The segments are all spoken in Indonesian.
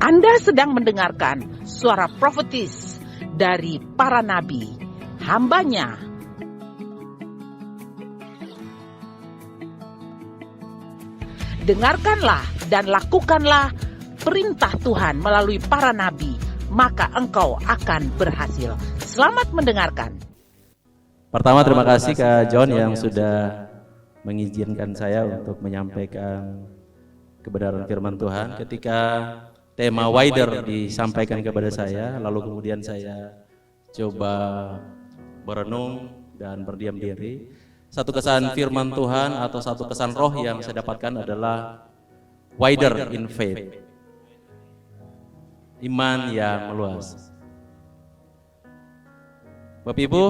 Anda sedang mendengarkan suara profetis dari para nabi, hambanya. Dengarkanlah dan lakukanlah perintah Tuhan melalui para nabi, maka engkau akan berhasil. Selamat mendengarkan. Pertama, terima kasih Kak John yang sudah mengizinkan saya untuk menyampaikan kebenaran firman Tuhan. Ketika tema wider disampaikan kepada saya, lalu kemudian saya coba berenung dan berdiam diri. Satu kesan firman Tuhan atau satu kesan roh yang saya dapatkan adalah wider in faith, iman yang meluas. Bapak Ibu,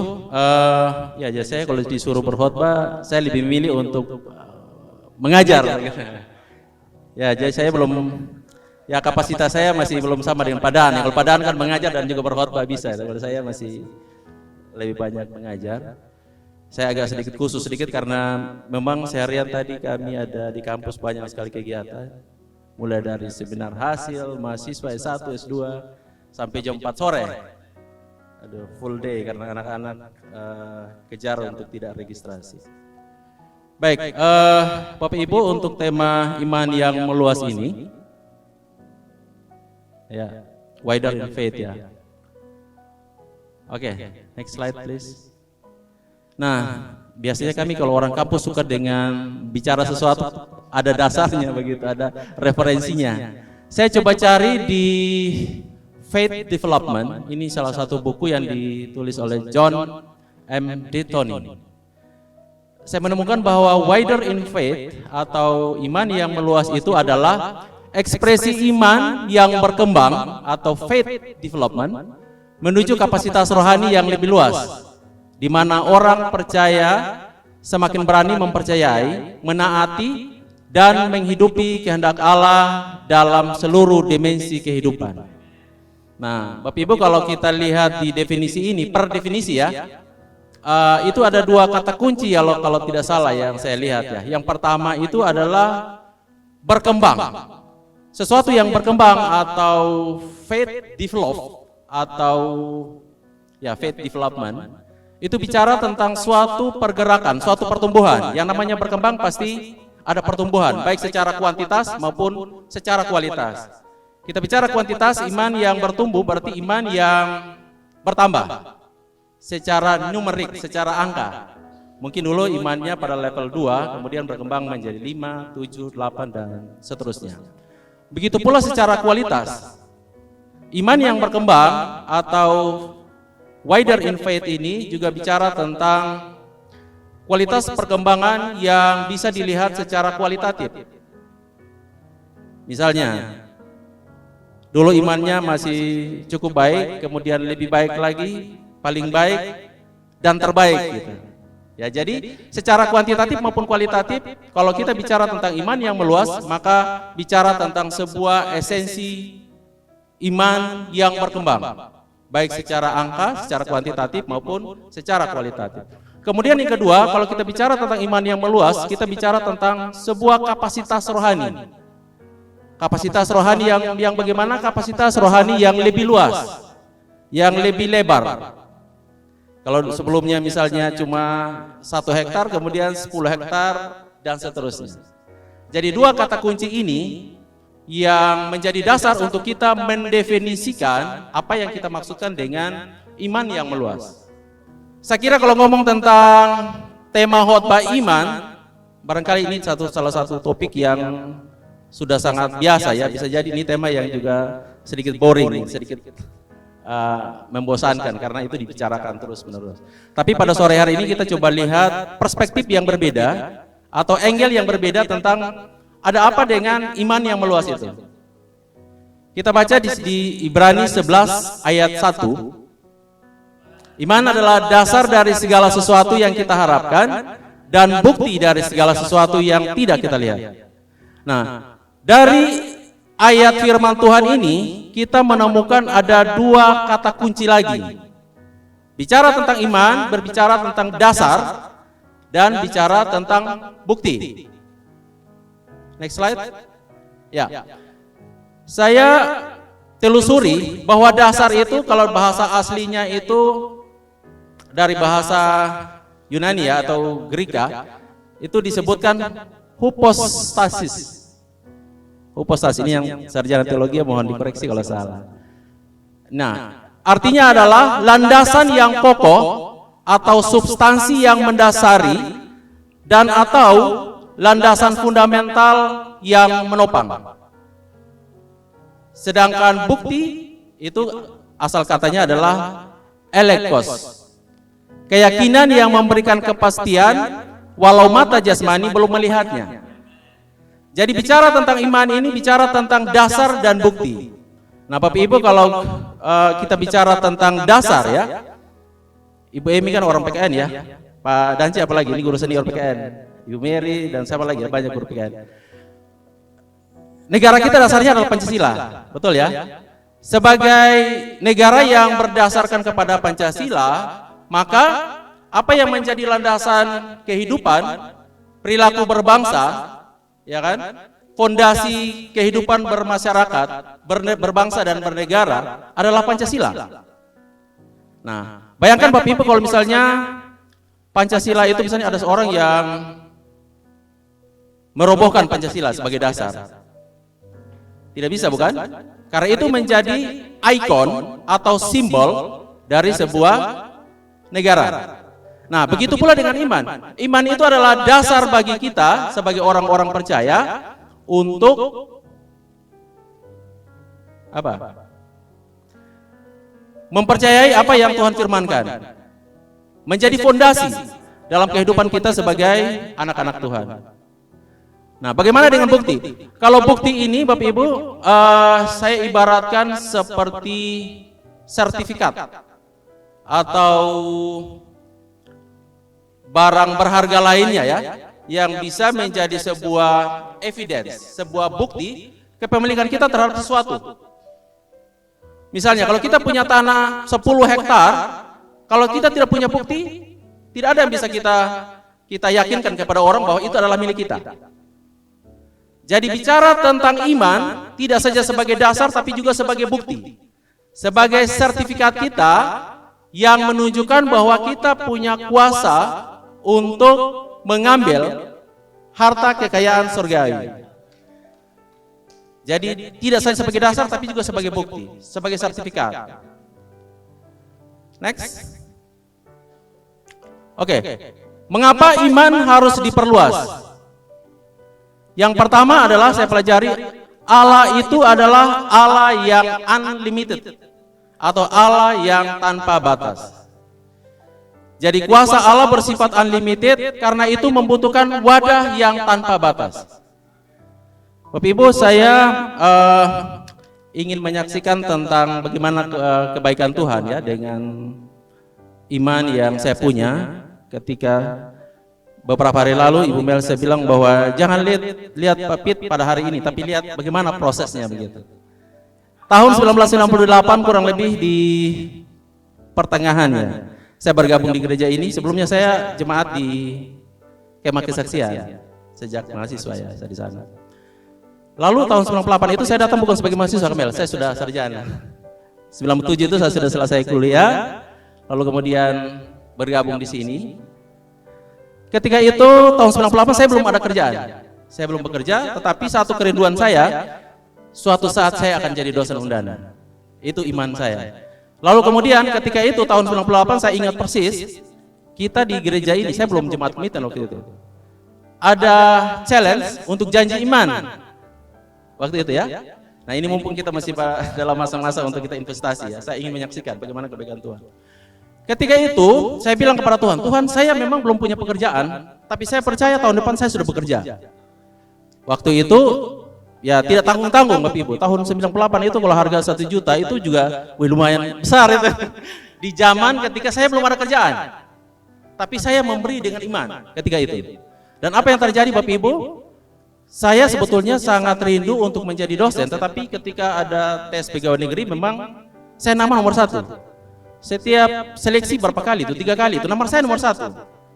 ya saya kalau disuruh berkhotbah, saya lebih memilih untuk mengajar. Ya, jadi saya belum, ya kapasitas saya masih belum sama dengan Padaan. Kalau Padaan kan mengajar dan juga berkhotbah bisa, kalau saya masih lebih banyak mengajar. Saya agak sedikit khusus sedikit karena memang seharian tadi kami ada di kampus banyak sekali kegiatan, mulai dari seminar hasil mahasiswa S1, S2 sampai jam 4 sore. Aduh, full day karena anak-anak kejar untuk tidak registrasi. Baik, Bapak Ibu, untuk tema iman yang meluas ini, ya, wider in faith ya. Oke, next slide please. Nah, biasanya kami kalau orang kampus suka dengan bicara sesuatu ada dasarnya begitu, ada referensinya. Saya coba cari di Faith Development, ini salah satu buku yang ditulis oleh John M. Tony. Saya menemukan bahwa wider in faith atau iman yang meluas itu adalah ekspresi iman yang berkembang atau faith development menuju kapasitas rohani yang lebih luas, di mana orang percaya semakin berani mempercayai, menaati, dan menghidupi kehendak Allah dalam seluruh dimensi kehidupan. Nah, Bapak Ibu, kalau kita lihat di definisi ini, per definisi ya, itu ada dua kata kunci ya, kalau tidak salah yang saya lihat ya. Yang pertama itu adalah berkembang. Sesuatu yang berkembang atau faith develop atau ya faith development itu bicara tentang suatu pergerakan, suatu pertumbuhan. Yang namanya berkembang pasti ada pertumbuhan, baik secara kuantitas maupun secara kualitas. Kita bicara kuantitas, iman yang bertumbuh berarti iman yang bertambah secara numerik, secara angka. Mungkin dulu imannya pada level 2, kemudian berkembang menjadi 5, 7, 8, dan seterusnya. Begitu pula secara kualitas. Iman yang berkembang atau wider in faith ini juga bicara tentang kualitas perkembangan yang bisa dilihat secara kualitatif. Misalnya, dulu imannya masih cukup baik, kemudian lebih baik lagi, paling baik, dan terbaik gitu. Ya, jadi secara kuantitatif maupun kualitatif, kalau kita bicara tentang iman yang meluas, maka bicara tentang sebuah esensi iman yang berkembang, baik secara angka, secara kuantitatif maupun secara kualitatif. Kemudian yang kedua, kalau kita bicara tentang iman yang meluas, kita bicara tentang sebuah kapasitas rohani. Kapasitas rohani yang bagaimana? Kapasitas rohani yang lebih luas, yang lebih lebar. Kalau sebelumnya misalnya cuma 1 hektar, kemudian 10 hektar, dan seterusnya. Jadi dua kata kunci ini yang menjadi dasar untuk kita mendefinisikan apa yang kita maksudkan dengan iman yang meluas. Saya kira kalau ngomong tentang tema khotbah iman, barangkali ini salah satu topik yang sudah sangat biasa ya, bisa jadi ini tema yang juga sedikit boring, sedikit membosankan karena itu dibicarakan terus-menerus. Tapi pada sore hari ini kita coba lihat perspektif yang berbeda atau angle yang berbeda tentang ada apa dengan iman yang meluas itu. Kita baca di Ibrani 11 ayat 1. Iman adalah dasar dari segala sesuatu yang kita harapkan dan bukti dari segala sesuatu yang tidak kita lihat. Nah, dari ayat firman Tuhan ini kita menemukan ada dua kata kunci lagi. Bicara tentang iman, berbicara tentang dasar, dan bicara tentang bukti. Next slide. Ya. Saya telusuri bahwa dasar itu kalau bahasa aslinya itu dari bahasa Yunani ya atau Greka itu disebutkan hypostasis. Hypostasis ini yang sarjana teologi mohon dikoreksi kalau salah. Nah, artinya adalah landasan yang pokok atau substansi yang mendasari dan atau landasan fundamental yang menopang. Sedangkan bukti itu asal katanya adalah elekos, keyakinan yang memberikan kepastian walau mata jasmani belum melihatnya. Jadi bicara tentang iman ini bicara tentang dasar dan bukti. Nah, Bapak Ibu kalau kita bicara tentang dasar ya, Ibu Emi kan orang PKN ya, Pak Danci apalagi ini guru senior PKN, Ibu Mary dan siapa lagi ya, banyak guru PKN. Negara kita dasarnya adalah Pancasila, betul ya? Sebagai negara yang berdasarkan kepada Pancasila, maka apa yang menjadi landasan kehidupan, perilaku berbangsa, ya kan? Fondasi kehidupan bermasyarakat, berbangsa dan bernegara adalah Pancasila. Nah, bayangkan Bapak Ibu kalau misalnya Pancasila itu misalnya ada seorang yang merobohkan Pancasila sebagai dasar. Tidak bisa bukan? Karena itu menjadi ikon atau simbol dari sebuah negara. Nah, begitu pula dengan iman. Iman itu adalah dasar bagi kita sebagai orang-orang percaya untuk apa? Mempercayai apa yang Tuhan firmankan. Menjadi fondasi dalam kehidupan kita sebagai anak-anak Tuhan. Nah, bagaimana dengan bukti? Kalau bukti ini Bapak Ibu, saya ibaratkan seperti sertifikat atau barang berharga lainnya ya, yang bisa menjadi sebuah evidence, sebuah bukti kepemilikan kita terhadap sesuatu. Misalnya kalau kita punya tanah 10 hektar, kalau kita tidak punya bukti, tidak ada yang bisa kita yakinkan kepada orang bahwa itu adalah milik kita. Jadi bicara tentang iman tidak saja sebagai dasar tapi juga sebagai bukti, sebagai sertifikat kita yang menunjukkan bahwa kita punya kuasa untuk mengambil harta kekayaan surgawi. Jadi tidak saja sebagai dasar tapi juga sebagai bukti, sebagai sertifikat. Next. Oke. Mengapa iman harus diperluas? Yang pertama adalah saya pelajari Allah itu adalah Allah yang unlimited atau Allah yang tanpa batas. Jadi kuasa Allah bersifat unlimited karena itu membutuhkan wadah yang tanpa batas. Bapak Ibu, saya ingin menyaksikan tentang bagaimana kebaikan Tuhan ya dengan iman yang saya punya ketika beberapa hari lalu Ibu Mel saya bilang bahwa jangan lihat Pak Pit pada hari ini, tapi lihat bagaimana prosesnya begitu. Tahun 1998 kurang lebih di pertengahannya, saya bergabung di gereja ini. Sebelumnya saya jemaat di Kemah Kesaksian sejak mahasiswa ya, saya di sana. Lalu tahun 98 itu saya datang bukan sebagai mahasiswa Mel, saya sudah sarjana. 97 itu saya sudah selesai kuliah, lalu kemudian bergabung di sini. Ketika itu tahun 98 saya belum ada kerjaan, saya belum bekerja, tetapi satu kerinduan saya, suatu saat saya akan jadi dosen undana. Itu iman saya. Lalu kemudian ketika itu tahun 98 saya ingat persis, kita di gereja ini, saya belum jemaat pemitan waktu itu, ada challenge untuk janji iman waktu itu ya. Nah ini mumpung kita masih dalam masa-masa untuk kita investasi ya, saya ingin menyaksikan bagaimana kebaikan Tuhan. Ketika itu, saya bilang kepada Tuhan, Tuhan saya memang belum punya pekerjaan, tapi saya percaya tahun depan saya sudah bekerja. Waktu itu, ya tidak tanggung-tanggung Bapak Ibu, tahun 98 itu kalau harga 1 juta itu juga lumayan besar itu. Di zaman ketika saya belum ada kerjaan, tapi saya memberi dengan iman ketika itu. Dan apa yang terjadi Bapak Ibu? Saya sebetulnya sangat rindu untuk menjadi dosen, tetapi ketika ada tes pegawai negeri memang saya nama nomor 1. Setiap seleksi berapa kali itu, 3 kali itu nomor saya nomor 1.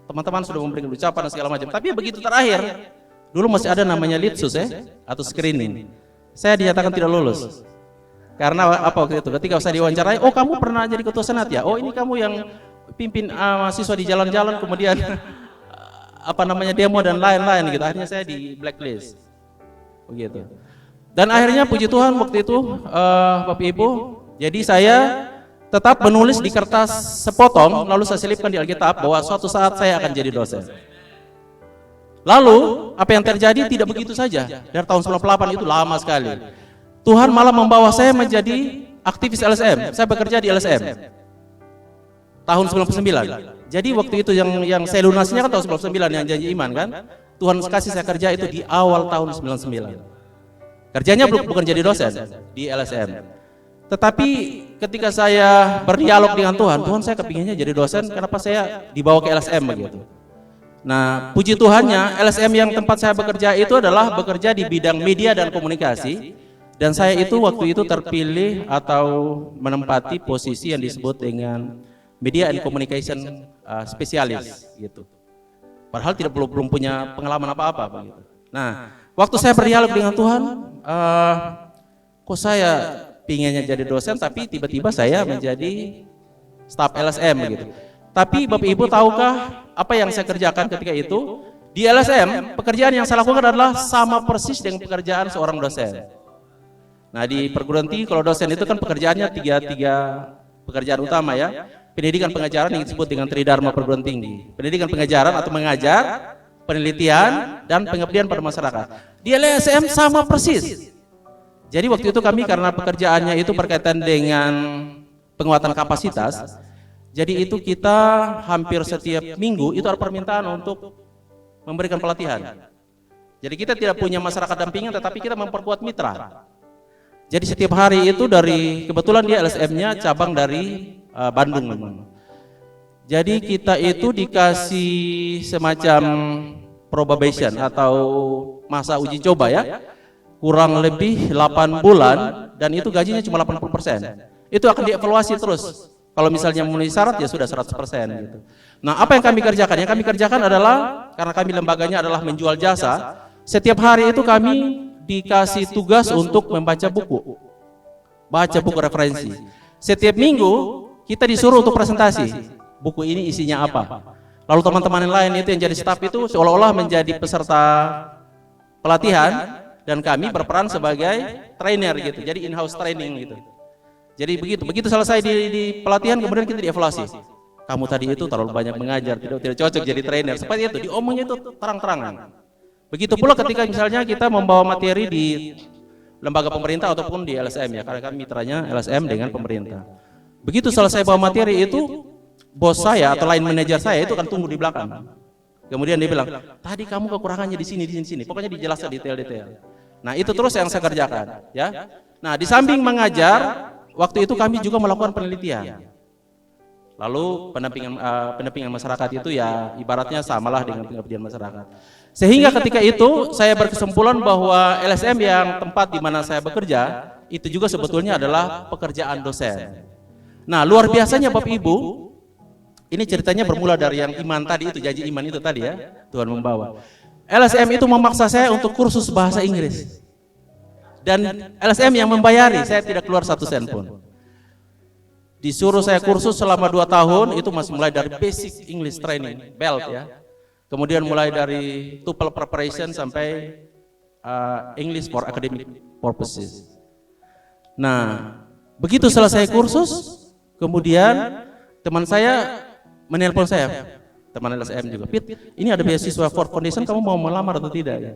Teman-teman sudah memberikan ucapan dan segala macam. Tapi begitu terakhir, dulu masih ada namanya litsus ya, atau screening. Saya dinyatakan tidak lulus. Karena apa waktu itu? Ketika saya diwawancarai, oh kamu pernah jadi ketua senat ya? Oh ini kamu yang pimpin mahasiswa di jalan-jalan, kemudian apa namanya demo dan lain-lain gitu. Akhirnya saya di blacklist, begitu. Dan akhirnya puji Tuhan waktu itu, Bapak Ibu, jadi saya tetap menulis di kertas sepotong, lalu saya selipkan di Alkitab bahwa suatu saat saya akan jadi dosen. Lalu apa yang terjadi tidak begitu saja. Dari tahun 98 itu lama sekali. Tuhan malah membawa saya menjadi aktivis LSM. Saya bekerja di LSM tahun 99. Jadi waktu itu yang saya lunasinya kan tahun 99 yang janji iman kan. Tuhan kasih saya kerja itu di awal tahun 99. Kerjanya bukan jadi dosen di LSM. Tetapi ketika saya berdialog dengan Tuhan, saya kepinginnya jadi dosen, kenapa saya dibawa ke LSM begitu. Nah, puji Tuhannya, LSM yang tempat saya bekerja itu adalah bekerja di bidang media dan komunikasi, dan saya itu waktu itu terpilih atau menempati posisi yang disebut dengan media and communication spesialis gitu. Padahal belum punya pengalaman apa-apa begitu. Nah, waktu saya berdialog dengan Tuhan, kok saya pinginnya jadi dosen, tapi tiba-tiba saya menjadi staf LSM begitu. Tapi Bapak Ibu tahukah apa yang saya kerjakan ketika itu? Di LSM, pekerjaan yang saya lakukan adalah sama persis dengan pekerjaan seorang dosen. Nah, di perguruan tinggi kalau dosen itu kan pekerjaannya tiga pekerjaan utama ya. Pendidikan pengajaran yang disebut dengan tridharma perguruan tinggi. Pendidikan pengajaran atau mengajar, penelitian, dan pengabdian pada masyarakat. Di LSM sama persis. Jadi waktu itu kami karena pekerjaannya itu berkaitan dengan penguatan kapasitas, jadi itu kita hampir setiap minggu itu ada permintaan untuk memberikan pelatihan. Jadi kita tidak punya masyarakat dampingan, tetapi kita memperkuat mitra. Jadi setiap hari itu kebetulan dia LSM-nya cabang dari Bandung memang. Jadi kita itu dikasih semacam probation atau masa uji coba ya, kurang lebih 8 bulan, dan itu gajinya cuma 80%. Itu akan dievaluasi terus. Kalau misalnya memenuhi syarat ya sudah 100% gitu. Nah, apa yang kami kerjakan? Yang kami kerjakan adalah, karena kami lembaganya adalah menjual jasa, setiap hari itu kami dikasih tugas untuk membaca buku. Baca buku referensi. Setiap minggu kita disuruh untuk presentasi. Buku ini isinya apa? Lalu teman-teman yang lain itu yang jadi staf itu seolah-olah menjadi peserta pelatihan, dan kami berperan sebagai trainer gitu. Jadi in-house training gitu. Jadi begitu selesai di pelatihan, kemudian kita dievaluasi. Kamu tadi itu terlalu banyak mengajar, tidak cocok jadi trainer. Seperti itu, diomongnya itu terang-terangan. Begitu pula ketika misalnya kita membawa materi di lembaga pemerintah ataupun di LSM ya, karena kami mitranya LSM dengan pemerintah. Begitu selesai bawa materi itu, bos saya atau line manajer saya itu kan tunggu di belakang. Kemudian dia bilang, tadi kamu kekurangannya di sini. Pokoknya dijelaskan detail-detail. Nah, itu terus yang saya kerjakan ya. Nah, di samping mengajar, waktu itu kami juga melakukan penelitian. Lalu pendampingan masyarakat itu ya ibaratnya samalah dengan pengabdian masyarakat. Sehingga ketika itu saya berkesimpulan bahwa LSM yang tempat di mana saya bekerja itu juga sebetulnya adalah pekerjaan dosen. Nah, luar biasanya Bapak Ibu, ini ceritanya bermula dari yang iman tadi itu, janji iman itu tadi ya, Tuhan membawa. LSM itu memaksa saya untuk kursus bahasa Inggris. Dan LSM yang membayari, saya tidak keluar 1 sen pun. Disuruh saya kursus selama 2 tahun, itu masih mulai dari basic English training, BELT ya. Kemudian mulai dari TOEFL preparation sampai English for academic purposes. Nah, begitu selesai kursus, kemudian teman saya menelpon saya, teman LSM juga, Pit, ini ada beasiswa Ford Foundation, kamu mau melamar atau tidak?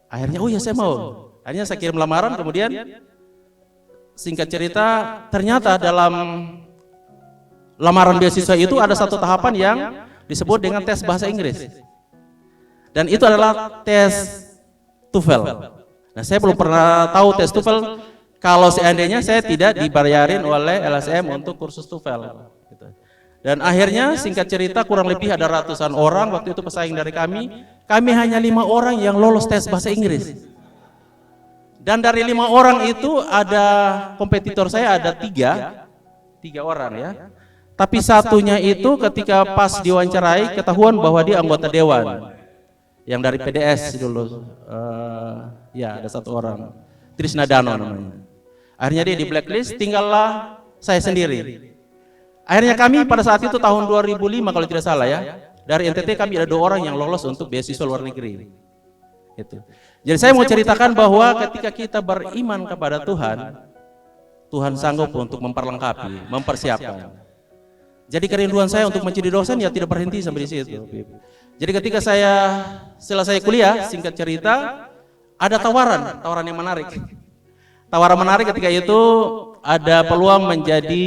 Akhirnya, oh ya saya mau. Akhirnya saya kirim lamaran, kemudian singkat cerita, ternyata dalam lamaran beasiswa itu ada satu tahapan yang disebut dengan tes bahasa Inggris. Dan itu adalah tes TOEFL. Nah, saya belum pernah tahu tes TOEFL kalau seandainya saya tidak dibayarin oleh LSM untuk kursus TOEFL. Dan akhirnya singkat cerita kurang lebih ada ratusan orang waktu itu pesaing dari kami hanya 5 orang yang lolos tes bahasa Inggris. Dan dari 5 orang itu ada kompetitor saya ada 3 orang ya. Tapi satunya itu ketika pas diwawancarai ketahuan bahwa dia anggota dewan yang dari PDS dulu. Ya ada 1 orang, Trisna Dano namanya. Akhirnya dia di blacklist, tinggallah saya sendiri. Akhirnya kami pada saat itu tahun 2005 kalau tidak salah ya, dari NTT kami ada 2 orang yang lolos untuk beasiswa luar negeri. Itu. Jadi saya mau ceritakan bahwa ketika kita beriman kepada Tuhan, Tuhan sanggup untuk memperlengkapi, mempersiapkan. Jadi kerinduan saya untuk menjadi dosen ya tidak berhenti sampai di situ. Jadi ketika saya selesai kuliah, singkat cerita, ada tawaran yang menarik. Tawaran menarik ketika itu ada peluang menjadi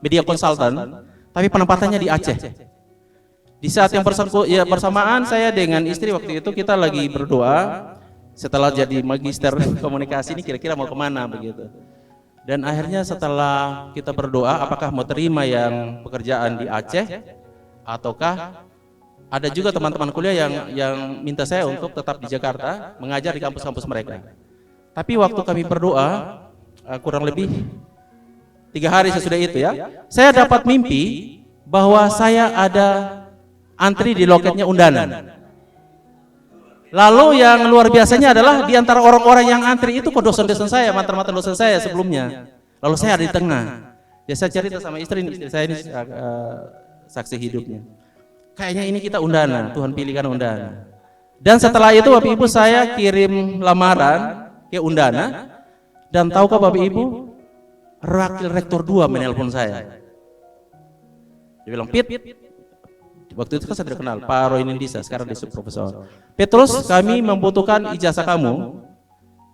media konsultan, tapi penempatannya di Aceh. Di saat yang bersamaan saya dengan istri waktu itu kita lagi berdoa setelah jadi magister komunikasi ini kira-kira mau kemana begitu. Dan akhirnya setelah kita berdoa apakah mau terima yang pekerjaan di Aceh ataukah ada juga teman-teman kuliah yang minta saya untuk tetap di Jakarta mengajar di kampus-kampus mereka. Tapi waktu kami berdoa kurang lebih 3 hari sesudah itu ya, saya dapat mimpi bahwa saya ada antri di loketnya undangan. Lalu yang luar biasanya adalah di antara orang-orang yang antri itu kok dosen-dosen saya, mantan-mantan dosen saya sebelumnya. Lalu saya ada di tengah. Ya saya cerita sama istri saya ini saksi hidupnya. Kayaknya ini kita undangan, Tuhan pilihkan undangan. Dan setelah itu Bapak Ibu saya kirim lamaran ke Undana. Dan tahukah Bapak Ibu, wakil rektor 2 menelpon saya. Dia bilang, Pit, waktu itu kan saya tidak kenal, Pak Roy Nindisa, sekarang dia subprofesor. Petrus, kami membutuhkan ijazah kamu.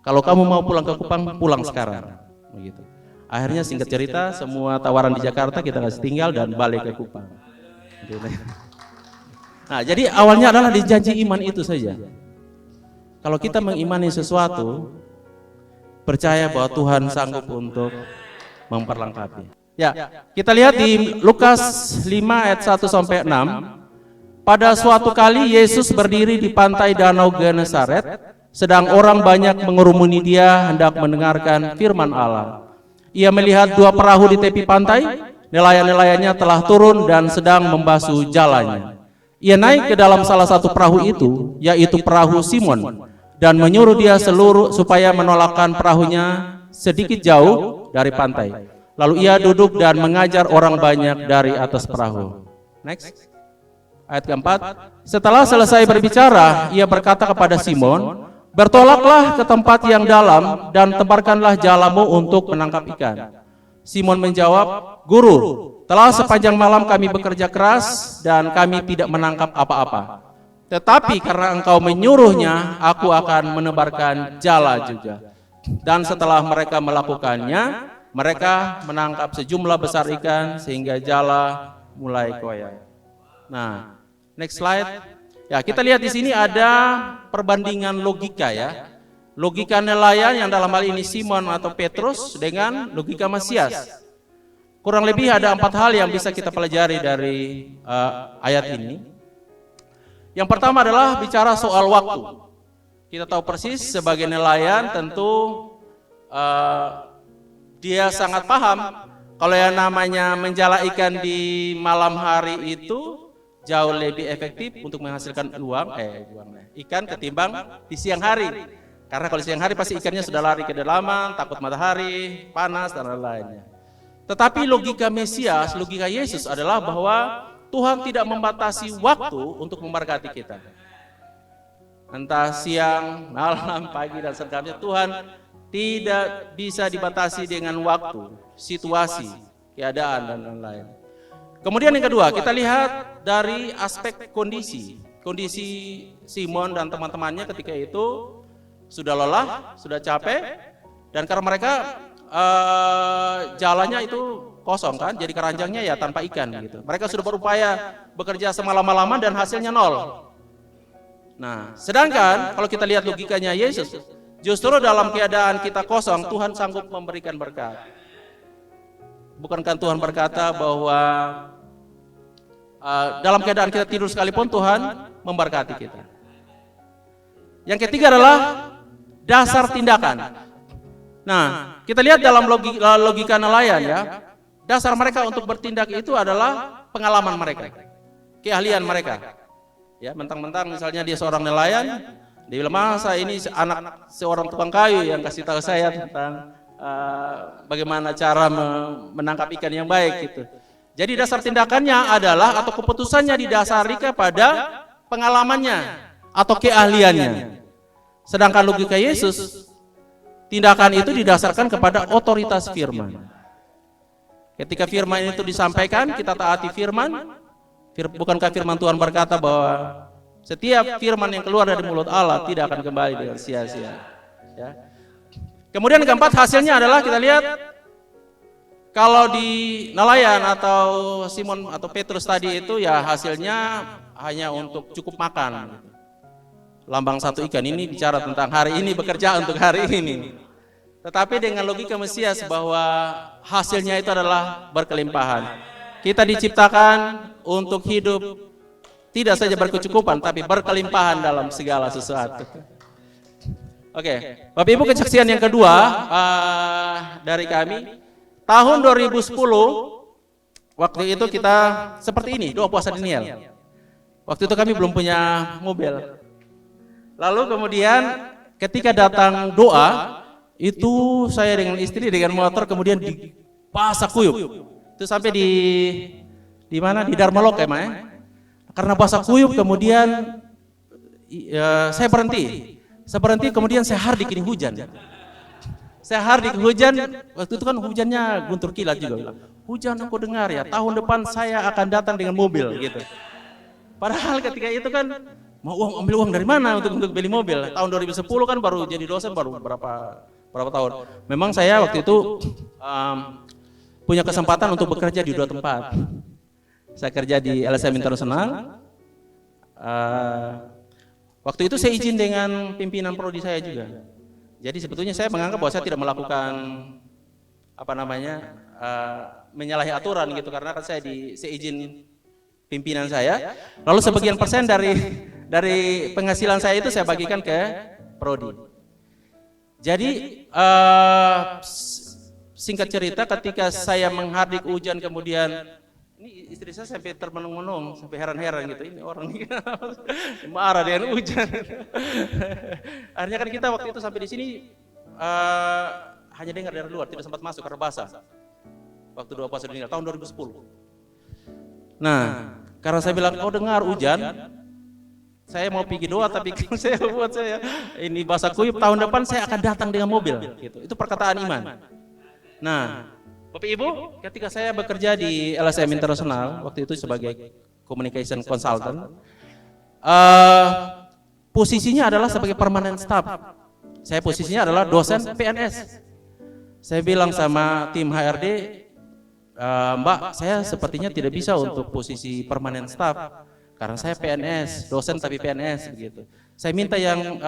Kalau kamu mau pulang ke Kupang, pulang sekarang. Begitu. Akhirnya singkat cerita, semua tawaran di Jakarta kita kasih tinggal dan balik ke Kupang. Nah, jadi awalnya adalah di janji iman itu saja. Kalau kita mengimani sesuatu, percaya bahwa Tuhan sanggup untuk memperlengkapi. Ya, kita lihat di Lukas 5 ayat 1 sampai 6. Pada suatu kali Yesus berdiri di pantai Danau Genesaret, sedang orang banyak mengerumuni dia hendak mendengarkan firman Allah. Ia melihat 2 perahu di tepi pantai, nelayan-nelayannya telah turun dan sedang membasuh jalannya. Ia naik ke dalam salah satu perahu itu, yaitu perahu Simon, dan menyuruh dia supaya menolakkan perahunya sedikit jauh dari pantai. Lalu ia duduk dan mengajar orang banyak dari atas perahu. Next. Ayat keempat. Setelah selesai berbicara, ia berkata kepada Simon, bertolaklah ke tempat yang dalam dan tebarkanlah jalamu untuk menangkap ikan. Simon menjawab, Guru, telah sepanjang malam kami bekerja keras dan kami tidak menangkap apa-apa. Tetapi karena engkau menyuruhnya, aku akan menebarkan jala juga. Dan setelah mereka melakukannya, mereka menangkap sejumlah besar ikan sehingga jala mulai koyak. Nah, next slide. Ya, kita lihat di sini ada perbandingan logika ya. Logika nelayan yang dalam hal ini Simon atau Petrus dengan logika Mesias. Kurang lebih ada 4 hal yang bisa kita pelajari dari ayat ini. Yang pertama adalah bicara soal waktu. Kita tahu persis sebagai nelayan tentu dia sangat paham kalau yang namanya menjala ikan di malam hari itu jauh lebih efektif untuk menghasilkan ikan ketimbang di siang hari. Karena kalau siang hari pasti ikannya sudah lari ke kedalaman, takut matahari, panas dan lain-lainnya. Tetapi logika Mesias, logika Yesus adalah bahwa Tuhan tidak membatasi waktu untuk memberkati kita. Entah siang, malam, pagi, dan selengkapnya, Tuhan tidak bisa dibatasi dengan waktu, situasi, keadaan, dan lain-lain. Kemudian yang kedua, kita lihat dari aspek kondisi. Kondisi Simon dan teman-temannya ketika itu sudah lelah, sudah capek, dan karena mereka jalannya itu kosong kan, jadi keranjangnya ya tanpa ikan gitu. Mereka sudah berupaya bekerja semalam-malaman dan hasilnya 0. Nah, sedangkan kalau kita lihat logikanya Yesus, justru dalam keadaan kita kosong, Tuhan sanggup memberikan berkat. Bukankah Tuhan berkata bahwa dalam keadaan kita tidur sekalipun Tuhan memberkati kita. Yang ketiga adalah dasar tindakan. Nah, kita lihat dalam logika nelayan ya. Dasar mereka untuk bertindak itu adalah pengalaman mereka, keahlian mereka. Ya, mentang-mentang misalnya dia seorang nelayan, dia bilang masa ini anak seorang tukang kayu yang kasih tahu saya tentang bagaimana cara menangkap ikan yang baik gitu. Jadi dasar tindakannya adalah atau keputusannya didasari kepada pengalamannya atau keahliannya. Sedangkan logika Yesus, tindakan itu didasarkan kepada otoritas firman. Ketika firman itu disampaikan, kita taati firman. Bukankah firman Tuhan berkata bahwa setiap firman yang keluar dari mulut Allah tidak akan kembali dengan sia-sia. Ya. Kemudian keempat, hasilnya adalah kita lihat kalau di nelayan atau Simon atau Petrus tadi itu ya hasilnya hanya untuk cukup makan. Lambang satu ikan ini bicara tentang hari ini bekerja untuk hari ini. Tetapi dengan logika Mesias bahwa hasilnya itu adalah berkelimpahan. Kita diciptakan untuk hidup tidak saja berkecukupan tapi berkelimpahan dalam segala sesuatu. Oke, Bapak Ibu, kesaksian yang kedua dari kami tahun 2010, waktu itu kita seperti ini, doa puasa Daniel. Waktu itu kami belum punya mobil. Lalu kemudian ketika datang doa, itu saya dengan istri dengan motor kemudian di Pasakuyup. Itu sampai di mana? Di Dharma Loka ya. Karena basah kuyup kemudian saya berhenti. Saya berhenti kemudian saya hardik ini hujan. Saya hardik hujan, waktu itu kan hujannya guntur kilat juga. Hujan aku dengar ya, tahun depan saya akan datang dengan mobil gitu. Padahal ketika itu kan mau ambil uang dari mana untuk beli mobil? Tahun 2010 kan baru jadi dosen baru berapa tahun. Memang saya waktu itu punya kesempatan untuk bekerja di 2 tempat. Saya kerja di LSM Internasional. Waktu itu saya izin dengan pimpinan prodi saya juga. Jadi sebetulnya saya menganggap bahwa saya tidak melakukan menyalahi aturan gitu, karena kan saya izin pimpinan saya. Lalu sebagian persen dari penghasilan saya itu saya bagikan ke prodi. Jadi singkat cerita, ketika saya menghardik hujan kemudian ini istri saya sampai termenung-menung, sampai heran-heran gitu, ini orang ini marah dengan hujan. Akhirnya kan kita waktu itu sampai di sini hanya dengar dari luar, tidak sempat masuk karena basah. Waktu doa puasa Daniel tahun 2010. Nah, karena saya bilang kau dengar hujan, saya mau pergi doa tapi saya buat saya ini basah kuyup, tahun depan saya akan datang dengan mobil. Gitu. Itu perkataan iman. Nah, Bapak Ibu, ketika saya bekerja di LSM Internasional, waktu itu sebagai communication consultant, posisinya adalah sebagai permanent staff. Saya posisinya adalah dosen PNS. Saya bilang sama tim HRD, Mbak, saya sepertinya tidak bisa untuk posisi permanent staff, karena saya PNS, dosen tapi PNS begitu. Saya minta yang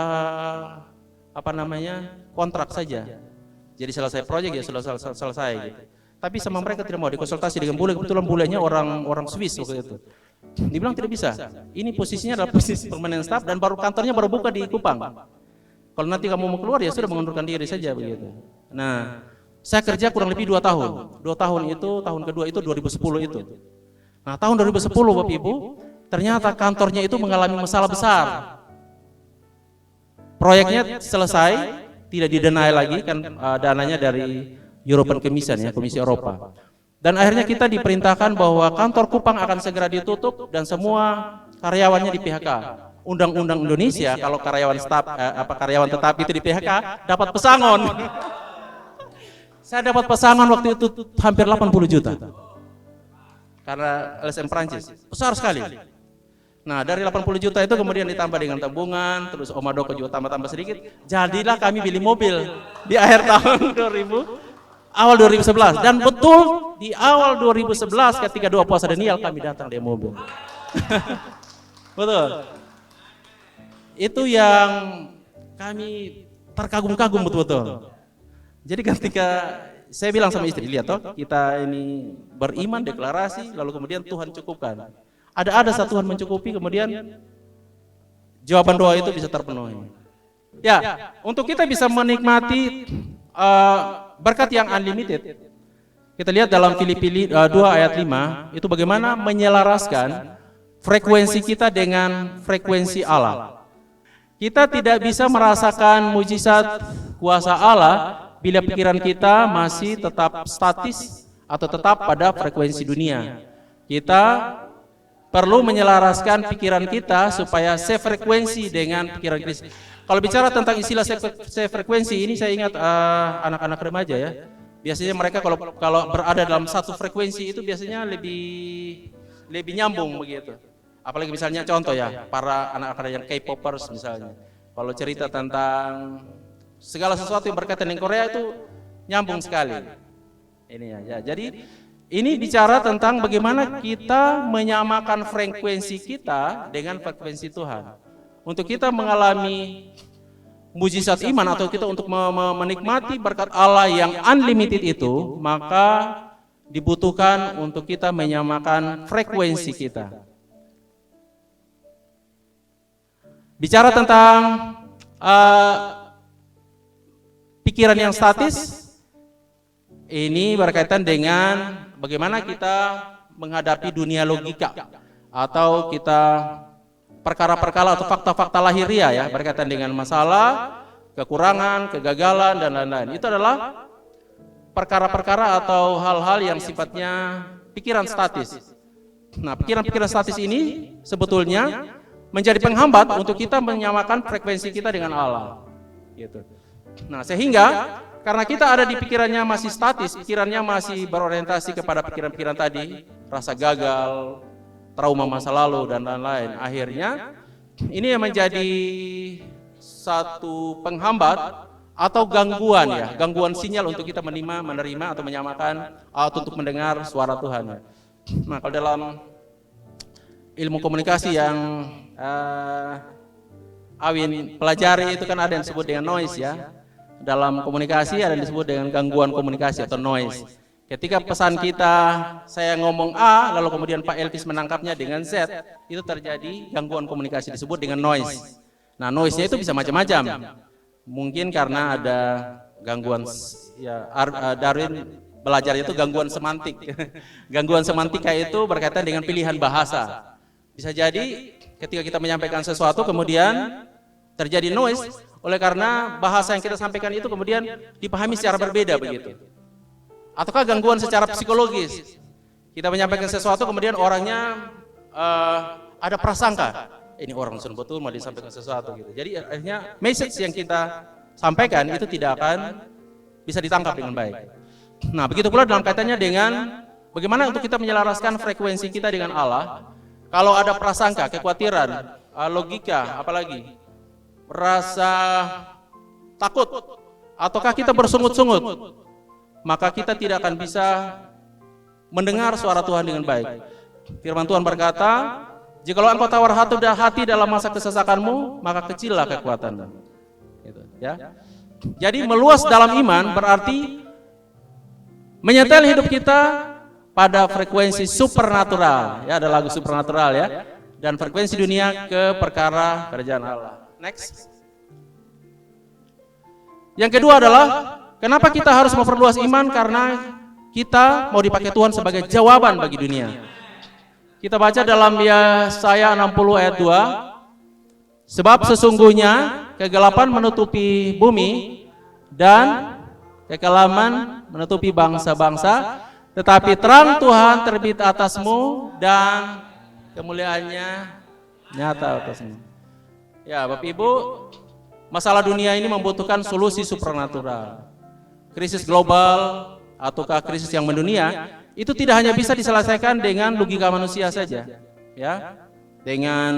kontrak saja. Jadi selesai proyek ya sudah selesai gitu. Tapi sama mereka tidak mau dikonsultasi dengan bule, kebetulan bulenya orang Swiss waktu itu. Dibilang tidak bisa. Ini posisinya adalah posisi permanent staff dan kantornya baru buka di Kupang. Kalau nanti kamu mau keluar ya sudah mengundurkan diri saja begitu. Nah, saya kerja kurang lebih 2 tahun. 2 tahun itu, tahun kedua itu 2010 itu. Nah, tahun 2010 Bapak Ibu, ternyata kantornya itu mengalami masalah besar. Proyeknya selesai, tidak didenai lagi kan, dananya dari European Commission ya, Komisi Eropa. Dan akhirnya kita diperintahkan bahwa kantor Kupang akan segera ditutup dan semua karyawannya di PHK. Undang-undang Indonesia kalau karyawan tetap itu di PHK dapat pesangon. Saya dapat pesangon waktu itu hampir 80 juta. Karena LSM Prancis besar sekali. Nah, dari 80 juta itu kemudian ditambah dengan tabungan, terus Om Adoko juga tambah-tambah sedikit. Jadilah kami beli mobil di akhir tahun awal 2011. Dan betul di awal 2011 ketika doa puasa Daniel kami datang di mobil. Betul. Itu yang kami terkagum-kagum betul-betul. Jadi ketika saya bilang sama istri, lihat toh, kita ini beriman, deklarasi, lalu kemudian Tuhan cukupkan. Ada Tuhan mencukupi, kemudian jawaban doa itu bisa terpenuhi. Ya, untuk kita bisa menikmati berkat yang unlimited, kita lihat dalam Filipi 2 ayat 5, itu bagaimana menyelaraskan frekuensi kita dengan frekuensi Allah. Kita tidak bisa merasakan mujizat kuasa Allah bila pikiran kita masih tetap statis atau tetap pada frekuensi dunia. Kita perlu menyelaraskan pikiran kita supaya sefrekuensi dengan pikiran Kristus. Kalau bicara tentang istilah sefrekuensi ini, saya ingat anak-anak remaja ya. Biasanya mereka kalau berada dalam satu frekuensi itu biasanya lebih nyambung begitu. Apalagi misalnya contoh ya, para anak-anak yang K-popers misalnya. Kalau cerita tentang segala sesuatu yang berkaitan dengan Korea itu nyambung sekali. Ini ya. Jadi ini bicara tentang bagaimana kita menyamakan frekuensi kita dengan frekuensi Tuhan. Untuk kita mengalami mujizat iman atau kita untuk menikmati berkat Allah yang unlimited itu, maka dibutuhkan untuk kita menyamakan frekuensi kita. Bicara tentang pikiran yang statis, ini berkaitan dengan bagaimana kita menghadapi dunia logika atau kita perkara-perkara atau fakta-fakta lahiriah ya, berkaitan dengan masalah, kekurangan, kegagalan dan lain-lain. Itu adalah perkara-perkara atau hal-hal yang sifatnya pikiran statis. Nah, pikiran-pikiran statis ini sebetulnya menjadi penghambat untuk kita menyamakan frekuensi kita dengan Allah. Gitu. Nah, sehingga karena kita ada di pikirannya masih statis, pikirannya masih berorientasi kepada pikiran-pikiran tadi, rasa gagal, trauma masa lalu dan lain-lain. Akhirnya ini yang menjadi satu penghambat atau gangguan ya, gangguan sinyal untuk kita menerima atau menyamakan atau untuk mendengar suara Tuhan. Nah, kalau dalam ilmu komunikasi yang Awin pelajari itu kan ada yang disebut dengan noise ya. Dalam komunikasi ada yang disebut dengan gangguan komunikasi atau noise. Ketika pesan kita, saya ngomong A, lalu kemudian Pak Elvis menangkapnya dengan Z, itu terjadi gangguan komunikasi disebut dengan noise. Nah, noise-nya itu bisa macam-macam. Mungkin karena ada gangguan, ya Darwin belajar itu gangguan semantik. Gangguan semantika itu berkaitan dengan pilihan bahasa. Bisa jadi ketika kita menyampaikan sesuatu kemudian terjadi noise, oleh karena bahasa yang kita sampaikan itu kemudian dipahami secara berbeda begitu. Ataukah gangguan secara psikologis, kita menyampaikan sesuatu kemudian orangnya ada prasangka, ini orang betul mau disampaikan sesuatu gitu. Jadi akhirnya message yang kita sampaikan itu tidak akan bisa ditangkap dengan baik. Nah, begitu pula dalam kaitannya dengan bagaimana untuk kita menyelaraskan frekuensi kita dengan Allah. Kalau ada prasangka, kekhawatiran, logika, apalagi rasa takut, ataukah kita bersungut-sungut, maka kita tidak akan bisa mendengar suara Tuhan dengan baik. Firman Tuhan berkata, jikalau engkau tawar hati dalam masa kesesakanmu, maka kecillah kekuatanmu. Gitu, ya. Jadi meluas dalam iman berarti menyetel hidup kita pada frekuensi supernatural. Ya, ada lagu supernatural ya. Dan frekuensi dunia ke perkara kerajaan Allah. Next. Yang kedua adalah kenapa kita harus memperluas iman? Karena kita mau dipakai Tuhan sebagai jawaban bagi dunia. Kita baca dalam Yesaya 60 ayat 2. Sebab sesungguhnya kegelapan menutupi bumi dan kekelaman menutupi bangsa-bangsa, tetapi terang Tuhan terbit atasmu dan kemuliaannya nyata atasmu. Ya, Bapak Ibu, masalah dunia ini membutuhkan solusi supernatural. Krisis global ataukah krisis yang mendunia itu tidak hanya bisa diselesaikan dengan logika manusia saja, ya. Dengan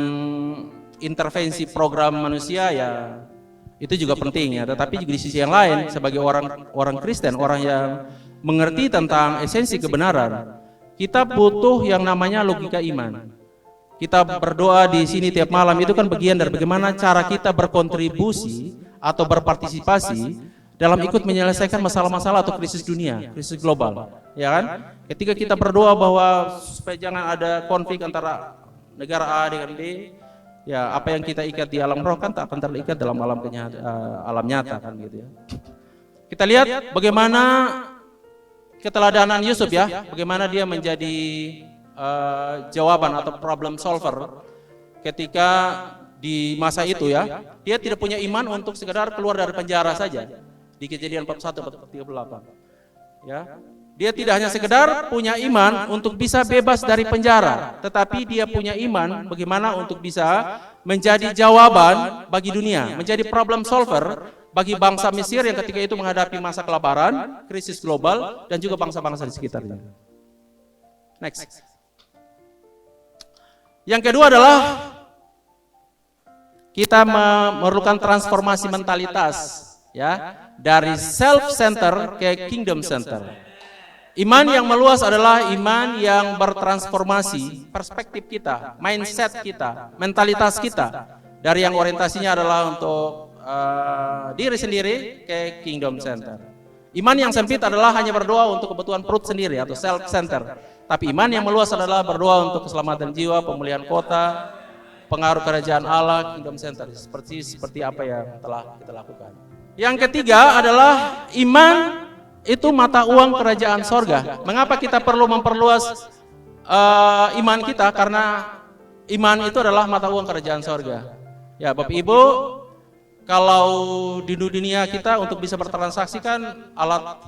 intervensi program manusia ya itu juga penting ya, tetapi juga di sisi yang lain sebagai orang Kristen, orang yang mengerti tentang esensi kebenaran, kita butuh yang namanya logika iman. Kita berdoa di sini tiap malam itu kan bagian dari bagaimana cara kita berkontribusi atau berpartisipasi dalam ikut menyelesaikan masalah-masalah atau krisis dunia, krisis global, ya kan? Ketika kita berdoa bahwa supaya jangan ada konflik antara negara A dengan B, ya apa yang kita ikat di alam roh kan tak akan terikat dalam alam nyata kan gitu ya. Kita lihat bagaimana keteladanan Yusuf ya, bagaimana dia menjadi jawaban atau problem solver ketika di masa itu ya. Dia tidak punya iman untuk sekedar keluar dari penjara saja. di Kejadian 41-38. Ya. Dia tidak hanya sekedar punya iman untuk bisa bebas dari penjara, tetapi dia punya iman bagaimana untuk bisa menjadi jawaban bagi dunia, menjadi problem solver bagi bangsa Mesir yang ketika itu menghadapi masa kelaparan, krisis global, dan juga bangsa-bangsa di sekitarnya. Next. Yang kedua adalah kita memerlukan transformasi mentalitas, ya, dari self-center ke kingdom center. Iman yang meluas adalah iman yang bertransformasi perspektif kita, mindset kita, mentalitas kita dari yang orientasinya adalah untuk diri sendiri ke kingdom center. Iman yang sempit adalah hanya berdoa untuk kebutuhan perut sendiri atau self center. Tapi iman yang meluas adalah berdoa untuk keselamatan jiwa, pemulihan kota, pengaruh kerajaan Allah, kingdom center. Seperti apa yang telah kita lakukan. Yang ketiga adalah iman itu mata uang kerajaan sorga. Mengapa kita perlu memperluas iman kita? Karena iman itu adalah mata uang kerajaan sorga. Ya, Bapak Ibu, kalau di dunia kita untuk bisa bertransaksi kan alat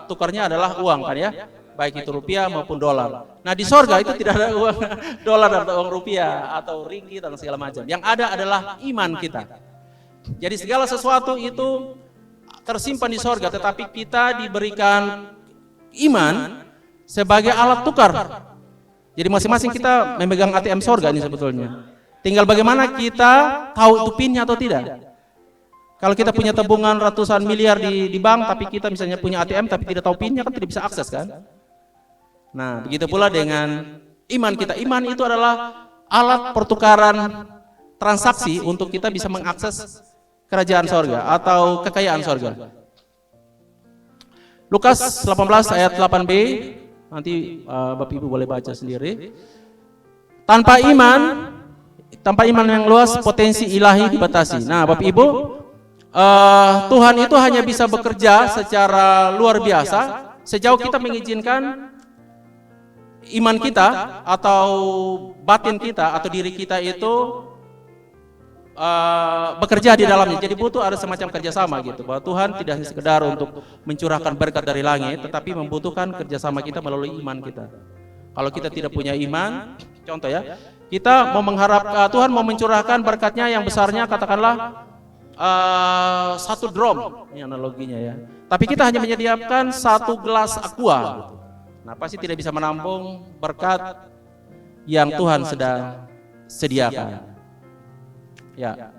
tukarnya adalah uang kan ya, baik itu rupiah maupun dolar. Nah di sorga itu tidak ada uang dolar atau uang rupiah atau ringgit dan segala macam. Yang ada adalah iman kita. Jadi segala sesuatu itu tersimpan di sorga, tetapi kita diberikan iman sebagai alat tukar. Jadi masing-masing kita memegang ATM sorga ini sebetulnya. Tinggal bagaimana kita tahu itu pinnya atau tidak. Kalau kita punya tabungan ratusan miliar di bank, tapi kita misalnya punya ATM tapi tidak tahu pinnya, kan tidak bisa akses kan. Nah begitu pula dengan iman kita. Iman itu adalah alat pertukaran transaksi untuk kita bisa mengakses kerajaan sorga atau kekayaan sorga. Lukas 18 ayat 8b, nanti Bapak Ibu boleh baca sendiri. Tanpa iman yang luas, potensi ilahi dibatasi. Nah Bapak Ibu, Tuhan itu hanya bisa bekerja secara luar biasa sejauh kita mengizinkan iman kita atau batin kita atau diri kita itu bekerja di dalamnya. Jadi butuh ada semacam kerjasama gitu, bahwa Tuhan tidak hanya sekedar untuk mencurahkan berkat dari langit, tetapi membutuhkan kerjasama kita melalui iman kita. Kalau kita tidak punya iman, contoh ya, kita mau mengharap Tuhan mau mencurahkan berkatnya yang besarnya, katakanlah 1 drum, ini analoginya ya. Tapi kita hanya menyediakan 1 gelas aqua. Nah pasti tidak bisa menampung berkat yang Tuhan sedang sediakan. Ya.